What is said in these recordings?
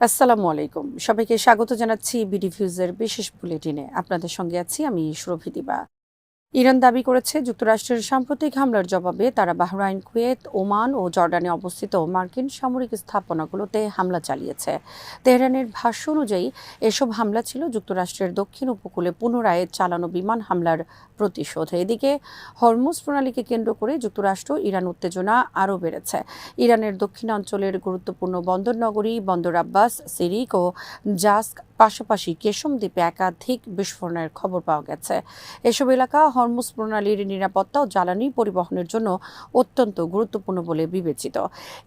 আসসালামু আলাইকুম। সবাইকে স্বাগত জানাচ্ছি বিডি ভিউজের বিশেষ বুলেটিনে। আপনাদের সঙ্গে আছি আমি সুরভি দিবা। ইরান দাবি করেছে যুক্তরাষ্ট্রের সাম্প্রতিক হামলার জবাবে তারা বাহরাইন, কুয়েত, ওমান ও জর্ডানে অবস্থিত মার্কিন সামরিক স্থাপনাগুলোতে হামলা চালিয়েছে। তেহরানের ভাষ্য অনুযায়ী এসব হামলা ছিল যুক্তরাষ্ট্রের দক্ষিণ উপকূলে পুনরায় চালানো বিমান হামলার প্রতিশোধ। এদিকে হরমুজ প্রণালীকে কেন্দ্র করে যুক্তরাষ্ট্র ইরান উত্তেজনা আরও বেড়েছে। ইরানের দক্ষিণাঞ্চলের গুরুত্বপূর্ণ বন্দরনগরী বন্দর আব্বাস, সিরিক ও জাস্ক পাশাপাশি কেশম দ্বীপে একাধিক বিস্ফোরণের খবর পাওয়া গেছে। এসব এলাকা হরমুজ প্রণালীর নিরাপত্তা ও জ্বালানি পরিবহনের জন্য অত্যন্ত গুরুত্বপূর্ণ বলে বিবেচিত।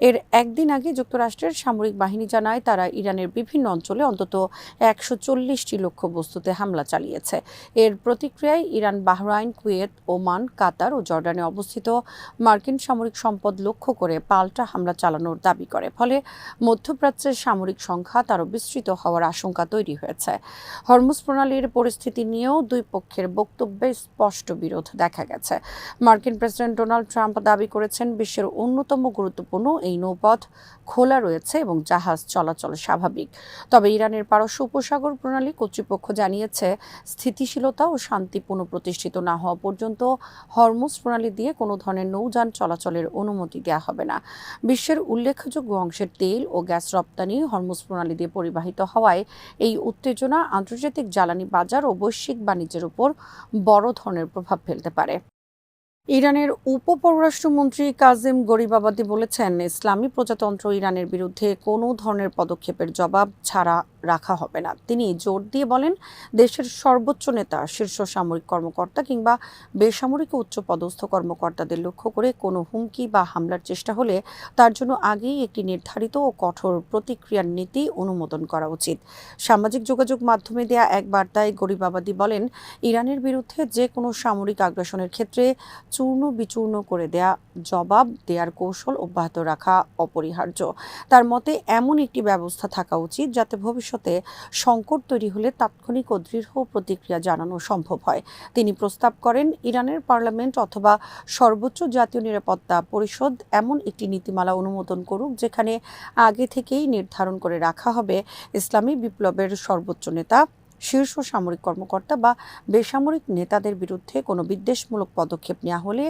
এর একদিন আগে যুক্তরাষ্ট্রের সামরিক বাহিনী জানায় তারা ইরানের বিভিন্ন অঞ্চলে অন্তত 140টি লক্ষ্যবস্তুতে হামলা চালিয়েছে। এর প্রতিক্রিয়ায় ইরান বাহরাইন, কুয়েত, ওমান, কাতার ও জর্ডানে অবস্থিত মার্কিন সামরিক সম্পদ লক্ষ্য করে পাল্টা হামলা চালানোর দাবি করে। ফলে মধ্যপ্রাচ্যের সামরিক সংঘাত আরও বিস্তৃত হওয়ার আশঙ্কা তৈরি হয়েছে। হরমুজ প্রণালীর পরিস্থিতি নিয়েও দুই পক্ষের বক্তব্যে স্পষ্ট বিরোধ দেখা গেছে। মার্কিন প্রেসিডেন্ট ডোনাল্ড ট্রাম্প দাবি করেছেন বিশ্বের অন্যতম গুরুত্বপূর্ণ এই নৌপথ খোলা রয়েছে এবং জাহাজ চলাচল স্বাভাবিক। তবে ইরানের পারস্য উপসাগর প্রণালী কর্তৃপক্ষ জানিয়েছে স্থিতিশীলতা ও শান্তি পুনঃপ্রতিষ্ঠিত না হওয়া পর্যন্ত হরমুজ প্রণালী দিয়ে কোনো ধরনের নৌযান চলাচলের অনুমতি দেওয়া হবে না। বিশ্বের উল্লেখযোগ্য অংশের তেল ও গ্যাস রপ্তানি হরমুজ প্রণালী দিয়ে পরিবাহিত হওয়ায় এই উত্তেজনা আন্তর্জাতিক জ্বালানি বাজার ও বৈশ্বিক বাণিজ্যের উপর বড় ধরনের প্রভাব ফেলতে পারে। ইরানের উপপররাষ্ট্রমন্ত্রী কাজেম গরিবাবাদি বলেছেন, ইসলামী প্রজাতন্ত্র ইরানের বিরুদ্ধে কোনো ধরনের পদক্ষেপের জবাব ছাড়া রাখা হবে না। তিনি জোর দিয়ে বলেন, দেশের সর্বোচ্চ নেতা, শীর্ষ সামরিক কর্মকর্তা কিংবা বেসামরিক উচ্চপদস্থ কর্মকর্তাদের লক্ষ্য করে কোনো হুমকি বা হামলার চেষ্টা হলে তার জন্য আগেই একটি নির্ধারিত ও কঠোর প্রতিক্রিয়ার নীতি অনুমোদন করা উচিত। সামাজিক যোগাযোগ মাধ্যমে দেয়া এক বার্তায় গরিবাবাদি বলেন, ইরানের বিরুদ্ধে যে কোনো সামরিক আগ্রাসনের ক্ষেত্রে চূর্ণ বিচূর্ণ করে জবাব দেওয়ার কৌশল অব্যাহত রাখা অপরিহার্য। তার মতে এমন একটি ব্যবস্থা থাকা উচিত যাতে ভবিষ্যতে সংকট তৈরি হলে তাৎক্ষণিক ও দৃঢ় প্রতিক্রিয়া জানানো সম্ভব হয়। তিনি প্রস্তাব করেন, ইরানের পার্লামেন্ট অথবা সর্বোচ্চ জাতীয় নিরাপত্তা পরিষদ এমন একটি নীতিমালা অনুমোদন করুক যেখানে আগে থেকেই নির্ধারণ করে রাখা হবে ইসলামী বিপ্লবের সর্বোচ্চ নেতা, শীর্ষ সামরিক কর্মকর্তা বা বেসামরিক নেতাদের বিরুদ্ধে কোনো বিদ্বেষমূলক পদক্ষেপ নেওয়া হলে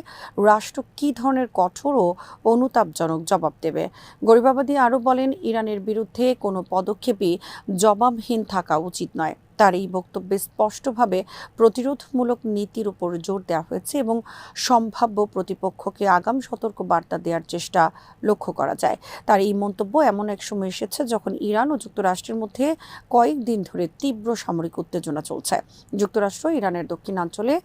রাষ্ট্র কী ধরনের কঠোর ও অনুতাপজনক জবাব দেবে। গরিবাবাদি আরও বলেন, ইরানের বিরুদ্ধে কোনো পদক্ষেপই জবাবহীন থাকা উচিত নয়। তার এই বক্তব্যে স্পষ্টভাবে প্রতিরোধমূলক নীতির উপর জোর দেওয়া হয়েছে এবং সম্ভাব্য প্রতিপক্ষকে আগাম সতর্ক বার্তা দেওয়ার চেষ্টা লক্ষ্য করা যায়। তার এই মন্তব্য এমন এক সময় এসেছে যখন ইরান ও যুক্তরাষ্ট্রের মধ্যে কয়েকদিন ধরে তীব্র সামরিক উত্তেজনা চলছে। যুক্তরাষ্ট্র ইরানের দক্ষিণাঞ্চলে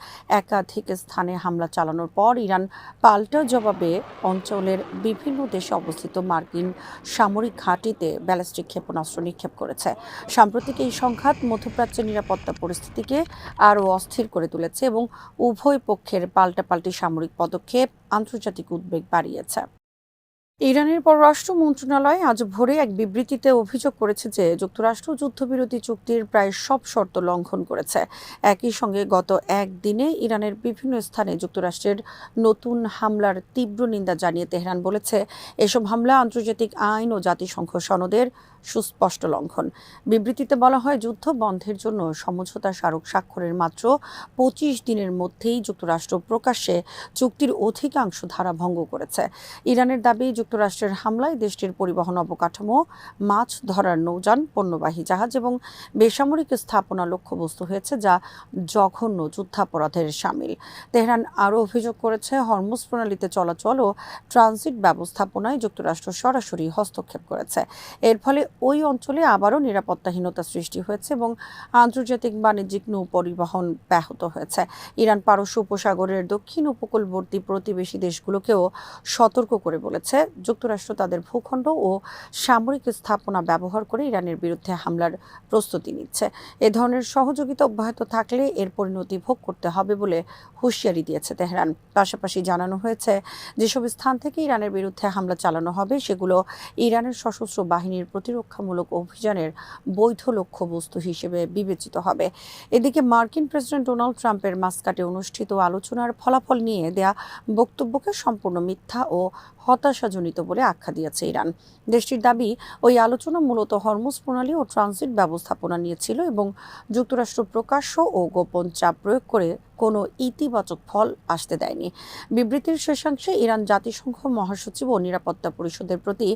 একাধিক স্থানে হামলা চালানোর পর ইরান পাল্টা জবাবে অঞ্চলের বিভিন্ন দেশে অবস্থিত মার্কিন সামরিক ঘাঁটিতে ব্যালিস্টিক ক্ষেপণাস্ত্র নিক্ষেপ করেছে। সাম্প্রতিক এই সংঘাত মধ্যপ্রাচ্যের নিরাপত্তা পরিস্থিতিকে আরও অস্থির করে তুলেছে এবং উভয় পক্ষের পাল্টাপাল্টি সামরিক পদক্ষেপ আন্তর্জাতিক উদ্বেগ বাড়িয়েছে। ইরানের পররাষ্ট্র মন্ত্রণালয় আজ ভোরে এক বিবৃতিতে অভিযোগ করেছে যে যুক্তরাষ্ট্র যুদ্ধবিরতি চুক্তির প্রায় সব শর্ত লঙ্ঘন করেছে। একই সঙ্গে গত একদিনে ইরানের বিভিন্ন স্থানে যুক্তরাষ্ট্রের নতুন হামলার তীব্র নিন্দা জানিয়ে তেহরান বলেছে, এসব হামলা আন্তর্জাতিক আইন ও জাতিসংঘ সনদের সুস্পষ্ট লঙ্ঘন। বিবৃতিতে বলা হয়, যুদ্ধ বন্ধের জন্য সমঝোতা স্মারক স্বাক্ষরের মাত্র 25 দিনের মধ্যেই যুক্তরাষ্ট্র প্রকাশ্যে চুক্তির অধিকাংশ ধারা ভঙ্গ করেছে। ইরানের দাবি, যুক্তরাষ্ট্রের হামলায় দেশটির পরিবহন অবকাঠামো, মাছ ধরার নৌযান, পণ্যবাহী জাহাজ এবং বেসামরিক স্থাপনা লক্ষ্যবস্তু হয়েছে, যা জঘন্য যুদ্ধাপরাধের শামিল। তেহরান আরও অভিযোগ করেছে, হরমুজ প্রণালীতে চলাচল ও ট্রানজিট ব্যবস্থাপনায় যুক্তরাষ্ট্র সরাসরি হস্তক্ষেপ করেছে। এর ফলে ওই অঞ্চলে আবারও নিরাপত্তাহীনতা সৃষ্টি হয়েছে এবং আন্তর্জাতিক বাণিজ্যিক নৌ পরিবহন ব্যাহত হয়েছে। ইরান পারস্য উপসাগরের দক্ষিণ উপকূলবর্তী প্রতিবেশী দেশগুলোকেও সতর্ক করে বলেছে, যুক্তরাষ্ট্র তাদের ভূখণ্ড ও সামরিক স্থাপনা ব্যবহার করে ইরানের বিরুদ্ধে হামলার প্রস্তুতি নিচ্ছে। এ ধরনের সহযোগিতা অব্যাহত থাকলে এর পরিণতি ভোগ করতে হবে বলে হুঁশিয়ারি দিয়েছে তেহরান। পাশাপাশি জানানো হয়েছে, যেসব স্থান থেকে ইরানের বিরুদ্ধে হামলা চালানো হবে সেগুলো ইরানের সশস্ত্র বাহিনীর প্রতিরক্ষা প্রতিরক্ষামূলক অভিযানের বৈধ লক্ষ্যবস্তু হিসেবে বিবেচিত হবে। এদিকে মার্কিন প্রেসিডেন্ট ডোনাল্ড ট্রাম্পের মাস্কাটে অনুষ্ঠিত আলোচনার ফলাফল নিয়ে দেয়া বক্তব্যকে সম্পূর্ণ মিথ্যা ও হতাশাজনিত বলে আখ্যা দিয়েছে ইরান। দেশটির দাবি, ওই আলোচনা মূলত হরমুজ প্রণালী ও ট্রানজিট ব্যবস্থাপনা নিয়ে ছিল এবং যুক্তরাষ্ট্র প্রকাশ্য ও গোপন চাপ প্রয়োগ করে কোনো ইতিবাচক ফল আসতে দেয়নি। বিবৃতির শেষাংশে ইরান জাতিসংঘ মহাসচিব ও নিরাপত্তা পরিষদের প্রতি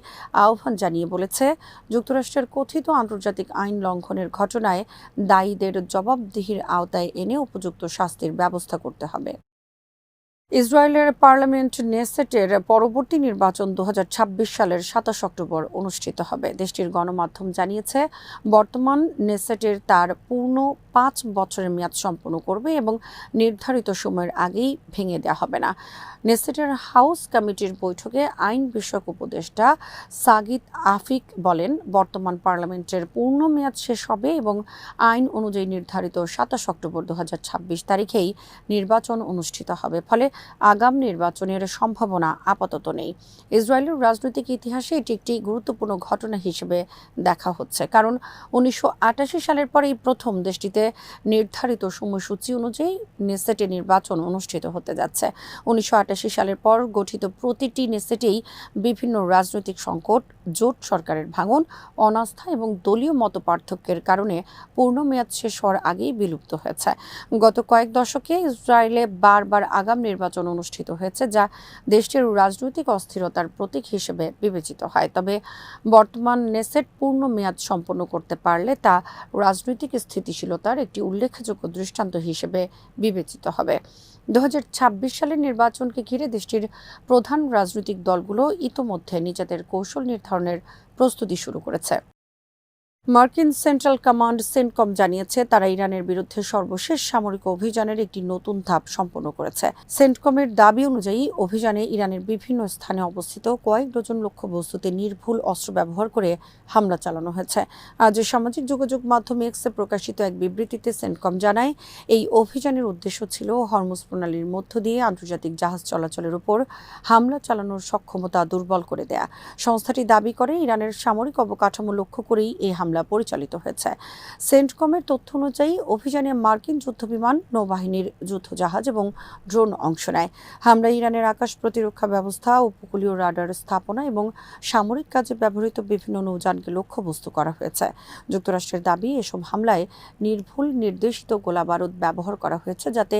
আহ্বান জানিয়ে বলেছে, যুক্তরাষ্ট্রের কথিত আন্তর্জাতিক আইন লঙ্ঘনের ঘটনায় দায়ীদের জবাবদিহির আওতায় এনে উপযুক্ত শাস্তির ব্যবস্থা করতে হবে। ইসরায়েলের পার্লামেন্ট নেসেটের পরবর্তী নির্বাচন 2026 সালের 27 অক্টোবর অনুষ্ঠিত হবে। দেশটির গণমাধ্যম জানিয়েছে, বর্তমান নেসেটের তার পূর্ণ 5 বছরের মেয়াদ সম্পন্ন করবে এবং নির্ধারিত সময়ের আগেই ভেঙে দেওয়া হবে না। নেসেটের হাউস কমিটির বৈঠকে আইন বিষয়ক উপদেষ্টা সাগিদ আফিক বলেন, বর্তমান পার্লামেন্টের পূর্ণ মেয়াদ শেষ হবে এবং আইন অনুযায়ী নির্ধারিত 27 অক্টোবর 2026 তারিখেই নির্বাচন অনুষ্ঠিত হবে। ফলে আগাম নির্বাচনের সম্ভাবনা আপাতত নেই। ইসরায়েলের রাজনৈতিক ইতিহাসে এটি একটি গুরুত্বপূর্ণ ঘটনা হিসেবে দেখা হচ্ছে, কারণ 1988 সালের পরেই প্রথম দেশটিতে নির্ধারিত সময়সূচি অনুযায়ী নেসেটে নির্বাচন অনুষ্ঠিত হতে যাচ্ছে। 1988 সালের পর গঠিত প্রতিটি নেসেটেই বিভিন্ন রাজনৈতিক সংকট, জোট সরকারের ভাঙন, অনাস্থা এবং দলীয় মতপার্থক্যের কারণে পূর্ণ মেয়াদ শেষ হওয়ার আগেই বিলুপ্ত হয়েছে। গত কয়েক দশকে ইসরায়েলে বারবার আগাম নির্বাচন অনুষ্ঠিত হয়েছে, যা দেশটির রাজনৈতিক অস্থিরতার প্রতীক হিসেবে বিবেচিত হয়। তবে বর্তমান নেসেট পূর্ণ মেয়াদ সম্পন্ন করতে পারলে তা রাজনৈতিক স্থিতিশীলতার একটি উল্লেখযোগ্য দৃষ্টান্ত হিসেবে বিবেচিত হবে। 2026 সালের নির্বাচনকে ঘিরে দেশটির প্রধান রাজনৈতিক দলগুলো ইতোমধ্যে নিজেদের কৌশল নির্ধারণের প্রস্তুতি শুরু করেছে। মার্কিন সেন্ট্রাল কমান্ড সেন্টকম জানিয়েছে, তারা ইরানের বিরুদ্ধে সর্বশেষ সামরিক অভিযানের একটি নতুন ধাপ সম্পন্ন করেছে। সেন্টকমের দাবি অনুযায়ী অভিযানে ইরানের বিভিন্ন স্থানে অবস্থিত কয়েক ডজন লক্ষ্যবস্তুতে নির্ভুল অস্ত্র ব্যবহার করে হামলা চালানো হয়েছে। আজ সামাজিক যোগাযোগ মাধ্যম এক্সে প্রকাশিত এক বিবৃতিতে সেন্টকম জানায়, এই অভিযানের উদ্দেশ্য ছিল হরমুজ প্রণালীর মধ্য দিয়ে আন্তর্জাতিক জাহাজ চলাচলের উপর হামলা চালানোর সক্ষমতা দুর্বল করে দেয়া। সংস্থাটি দাবি করে, ইরানের সামরিক অবকাঠামো লক্ষ্য করেই এই হামলা পরিচালিত হয়েছে। সেন্টকমের তথ্য অনুযায়ী অভিযানে মার্কিন যুদ্ধবিমান, নৌবাহিনীর যুদ্ধজাহাজ এবং ড্রোন অংশ নেয়। হামলায় ইরানের আকাশ প্রতিরক্ষা ব্যবস্থা, উপকূলীয় রাডার স্থাপনা এবং সামরিক কাজে ব্যবহৃত বিভিন্ন নৌযানকে লক্ষ্যবস্তু করা হয়েছে। যুক্তরাষ্ট্রের দাবি, এসব হামলায় নির্ভুল নির্দেশিত গোলাবারুদ ব্যবহার করা হয়েছে যাতে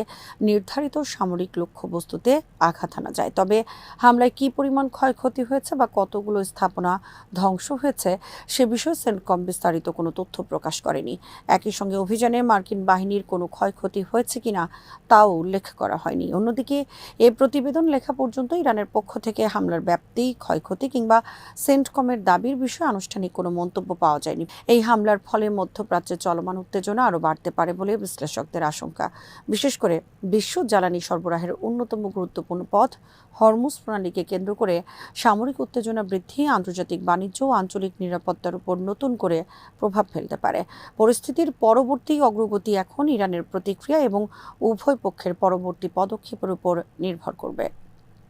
নির্ধারিত সামরিক লক্ষ্যবস্তুতে আঘাত হানা যায়। তবে হামলায় কী পরিমাণ ক্ষয়ক্ষতি হয়েছে বা কতগুলো স্থাপনা ধ্বংস হয়েছে সে বিষয়ে সেন্টকম বিস্তারিত কোনো তথ্য প্রকাশ করেনি। একই সঙ্গে অভিযানে মার্কিন বাহিনীর কোনো ক্ষয়ক্ষতি হয়েছে কিনা তাও উল্লেখ করা হয়নি। অন্যদিকে এই প্রতিবেদন লেখা পর্যন্ত ইরানের পক্ষ থেকে হামলার ব্যাপ্তি, ক্ষয়ক্ষতি কিংবা সেন্টকমের দাবির বিষয়ে আনুষ্ঠানিক কোনো মন্তব্য পাওয়া যায়নি। এই হামলার ফলে মধ্যপ্রাচ্যে চলমান উত্তেজনা আরও বাড়তে পারে বলে বিশ্লেষকদের আশঙ্কা। বিশেষ করে বিশ্ব জ্বালানি সরবরাহের অন্যতম গুরুত্বপূর্ণ পথ হরমুজ প্রণালীকে কেন্দ্র করে সামরিক উত্তেজনা বৃদ্ধি আন্তর্জাতিক বাণিজ্য ও আঞ্চলিক নিরাপত্তার উপর নতুন করে প্রভাব ফেলতে পারে। পরিস্থিতির পরবর্তী অগ্রগতি এখন ইরানের প্রতিক্রিয়া এবং উভয় পক্ষের পরবর্তী পদক্ষেপের উপর নির্ভর করবে।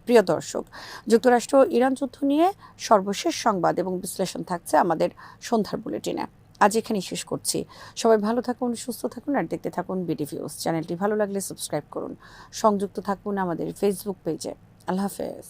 প্রিয় দর্শক, যুক্তরাষ্ট্র ইরান যুদ্ধ নিয়ে সর্বশেষ সংবাদ এবং বিশ্লেষণ থাকছে আমাদের সন্ধ্যার বুলেটিনে। আজ এখানেই শেষ করছি। সবাই ভালো থাকুন, সুস্থ থাকুন আর দেখতে থাকুন বিডিভিউজ। চ্যানেলটি ভালো লাগলে সাবস্ক্রাইব করুন। সংযুক্ত থাকুন আমাদের ফেসবুক পেজে। আল্লাহ হাফেজ।